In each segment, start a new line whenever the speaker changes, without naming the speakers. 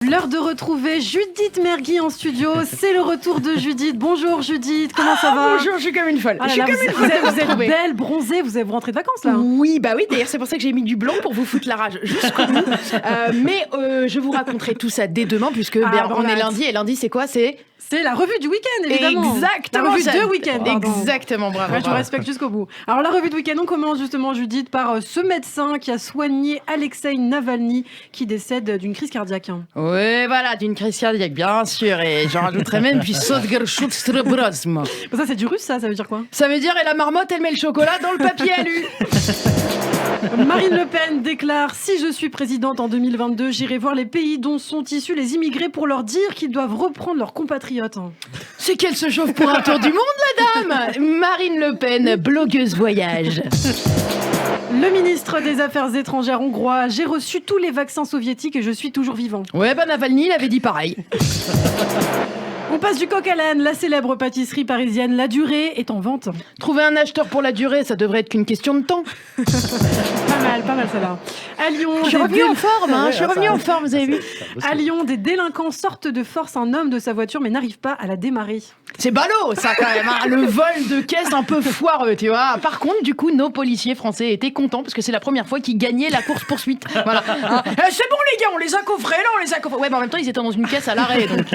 L'heure de retrouver Judith Mergui en studio. C'est le retour de Judith. Bonjour Judith, comment ça va?
Bonjour, je suis comme une folle.
Ah là là, vous êtes belle, bronzée, vous rentrez de vacances là.
Oui, bah oui, d'ailleurs c'est pour ça que j'ai mis du blanc pour vous foutre la rage jusqu'au bout. Mais je vous raconterai tout ça dès demain puisque on est lundi et lundi c'est quoi?
C'est la revue du week-end, évidemment.
Exactement.
La revue de week-end.
Exactement, bravo.
Ouais, je vous respecte jusqu'au bout. Alors, la revue de week-end, on commence justement, Judith, par ce médecin qui a soigné Alexei Navalny, qui décède d'une crise cardiaque.
Oui, voilà, d'une crise cardiaque, bien sûr. Et j'en rajouterais même du Sodgerschutz-Strobrazm.
Ça, c'est du russe, ça veut dire quoi?
Ça veut dire, et la marmotte, elle met le chocolat dans le papier alu.
Marine Le Pen déclare: si je suis présidente en 2022, j'irai voir les pays dont sont issus les immigrés pour leur dire qu'ils doivent reprendre leurs compatriotes.
C'est qu'elle se chauffe pour un tour du monde, la dame. Marine Le Pen, blogueuse voyage.
Le ministre des Affaires étrangères hongrois: j'ai reçu tous les vaccins soviétiques et je suis toujours vivant.
Ouais, Navalny, il avait dit pareil.
On passe du coq à l'âne. La célèbre pâtisserie parisienne La Durée est en vente.
Trouver un acheteur pour La Durée, ça devrait être qu'une question de temps.
Pas mal celle-là. À Lyon,
je suis revenue en forme, vous avez vu.
À Lyon, des délinquants sortent de force un homme de sa voiture mais n'arrivent pas à la démarrer.
C'est ballot, ça, quand même. Hein. Le vol de caisse un peu foireux, tu vois. Par contre, du coup, nos policiers français étaient contents parce que c'est la première fois qu'ils gagnaient la course-poursuite. Voilà. Hein. C'est bon, les gars, on les a coffrés, là, on les a coffrés. Ouais, mais en même temps, ils étaient dans une caisse à l'arrêt, donc...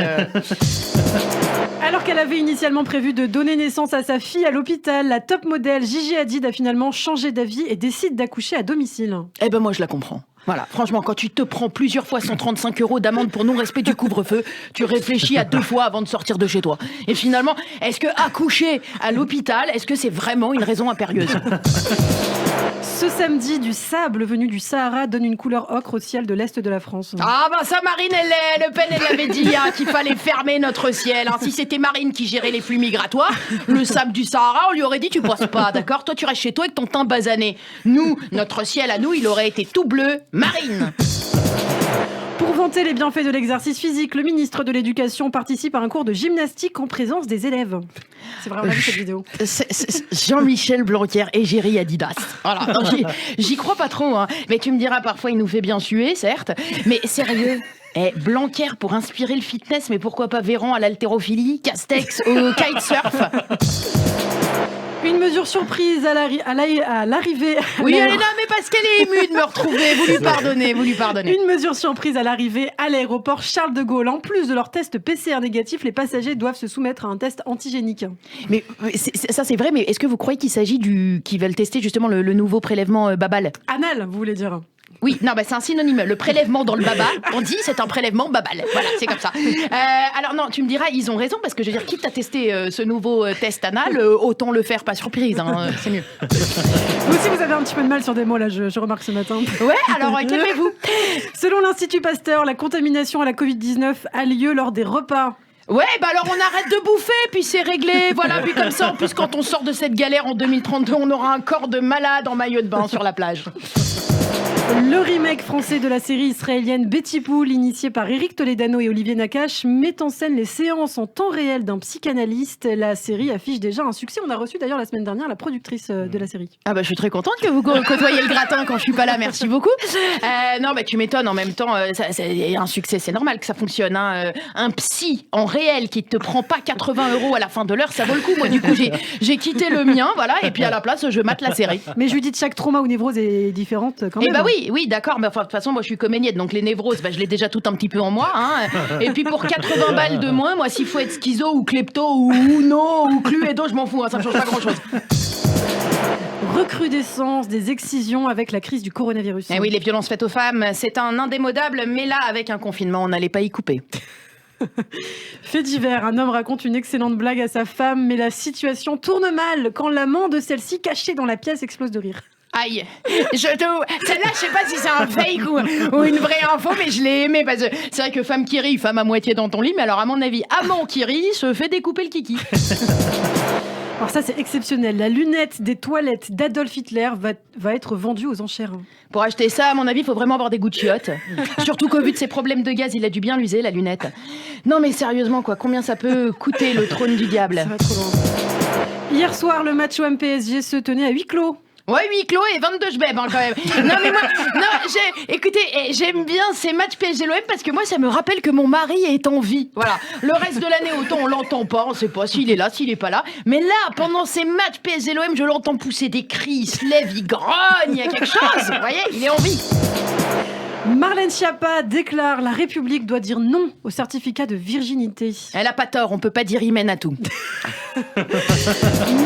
Alors qu'elle avait initialement prévu de donner naissance à sa fille à l'hôpital, la top modèle Gigi Hadid a finalement changé d'avis et décide d'accoucher à domicile.
Eh ben moi je la comprends. Voilà, franchement, quand tu te prends plusieurs fois 135 € d'amende pour non-respect du couvre-feu, tu réfléchis à 2 fois avant de sortir de chez toi. Et finalement, est-ce que accoucher à l'hôpital, est-ce que c'est vraiment une raison impérieuse?
Ce samedi, du sable venu du Sahara donne une couleur ocre au ciel de l'Est de la France.
Ah bah ça, Marine, Le Pen, elle l'avait dit hein, qu'il fallait fermer notre ciel. Hein. Si c'était Marine qui gérait les flux migratoires, le sable du Sahara, on lui aurait dit tu passes pas, d'accord? Toi, tu restes chez toi avec ton teint basané. Nous, notre ciel à nous, il aurait été tout bleu, Marine.
Pour vanter les bienfaits de l'exercice physique, le ministre de l'Éducation participe à un cours de gymnastique en présence des élèves. C'est vraiment vu cette vidéo.
C'est Jean-Michel Blanquer et Géry Adidas. Voilà. J'y crois pas trop, hein. Mais tu me diras, parfois il nous fait bien suer, certes. Mais sérieux, Blanquer pour inspirer le fitness, mais pourquoi pas Véran à l'haltérophilie, Castex au kitesurf?
Une mesure surprise à l'arrivée.
Oui, elle est là, mais parce qu'elle est émue de me retrouver. Vous lui pardonnez.
Une mesure surprise à l'arrivée à l'aéroport Charles de Gaulle. En plus de leur test PCR négatif, les passagers doivent se soumettre à un test antigénique.
Mais ça, c'est vrai, mais est-ce que vous croyez qu'il s'agit qu'ils veulent tester justement le nouveau prélèvement Babal?
Anal, vous voulez dire?
Oui, non, c'est un synonyme. Le prélèvement dans le baba, on dit c'est un prélèvement babal. Voilà, c'est comme ça. Alors non, tu me diras, ils ont raison parce que je veux dire, quitte à tester ce nouveau test anal, autant le faire pas surprise, hein, c'est mieux.
Vous aussi, vous avez un petit peu de mal sur des mots là, je remarque ce matin.
Ouais, alors calmez-vous.
Selon l'Institut Pasteur, la contamination à la Covid-19 a lieu lors des repas.
Ouais, alors on arrête de bouffer, puis c'est réglé. Voilà, puis comme ça, en plus, quand on sort de cette galère en 2032, on aura un corps de malade en maillot de bain sur la plage.
Le remake français de la série israélienne Betty Pool, initié par Éric Toledano et Olivier Nakache, met en scène les séances en temps réel d'un psychanalyste. La série affiche déjà un succès. On a reçu d'ailleurs la semaine dernière la productrice de la série.
Ah bah je suis très contente que vous côtoyez le gratin quand je suis pas là, merci beaucoup. Non mais tu m'étonnes, en même temps, c'est un succès, c'est normal que ça fonctionne. Hein. Un psy en réel qui te prend pas 80 € à la fin de l'heure, ça vaut le coup. Moi du coup j'ai quitté le mien, voilà, et puis à la place je mate la série.
Mais je lui dis de chaque trauma ou névrose est différente quand même.
Eh bah oui, d'accord, mais enfin, de toute façon, moi je suis comédienne, donc les névroses, je l'ai déjà tout un petit peu en moi. Hein. Et puis pour 80 balles de moins, moi s'il faut être schizo ou klepto ou uno ou cluedo, je m'en fous, hein, ça me change pas grand-chose.
Recrudescence des excisions avec la crise du coronavirus.
Eh oui, les violences faites aux femmes, c'est un indémodable, mais là, avec un confinement, on n'allait pas y couper.
Fait divers, un homme raconte une excellente blague à sa femme, mais la situation tourne mal quand l'amant de celle-ci, caché dans la pièce, explose de rire.
Aïe, celle-là, je sais pas si c'est un fake ou une vraie info, mais je l'ai aimé parce que c'est vrai que femme qui rit, femme à moitié dans ton lit, mais alors à mon avis, amant qui rit se fait découper le kiki.
Alors ça, c'est exceptionnel. La lunette des toilettes d'Adolf Hitler va être vendue aux enchères.
Pour acheter ça, à mon avis, il faut vraiment avoir des goûts de chiottes. Surtout qu'au vu de ses problèmes de gaz, il a dû bien l'user, la lunette. Non mais sérieusement, quoi, combien ça peut coûter le trône du diable?
Ça va trop loin. Hier soir, le match OM-PSG se tenait à huis clos.
Ouais, huis clos et 22 jbeb quand même. Non mais moi, écoutez, j'aime bien ces matchs PSG-l'OM parce que moi ça me rappelle que mon mari est en vie. Voilà. Le reste de l'année, autant on l'entend pas, on sait pas s'il est là, s'il est pas là. Mais là, pendant ces matchs PSG-l'OM, je l'entends pousser des cris, il se lève, il grogne, il y a quelque chose. Vous voyez, il est en vie.
Marlène Schiappa déclare: la République doit dire non au certificat de virginité.
Elle a pas tort, on peut pas dire hymen à tout.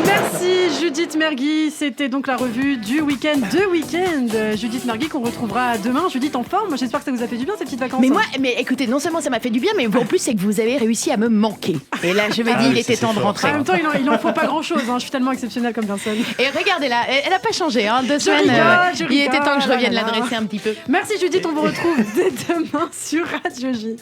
Merci Judith Mergui, c'était donc la revue du week-end de week-end. Judith Mergui qu'on retrouvera demain. Judith en forme, j'espère que ça vous a fait du bien ces petites vacances.
Mais écoutez, non seulement ça m'a fait du bien, mais en plus c'est que vous avez réussi à me manquer. Et là je me dis, il était temps de rentrer.
En même temps, il en faut pas grand-chose, je suis tellement exceptionnelle comme personne.
Et regardez là, elle a pas changé, 2 semaines. Il était temps que je revienne l'adresser un petit peu.
Merci Judith, on vous retrouve dès demain sur Radio J.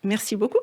Merci beaucoup.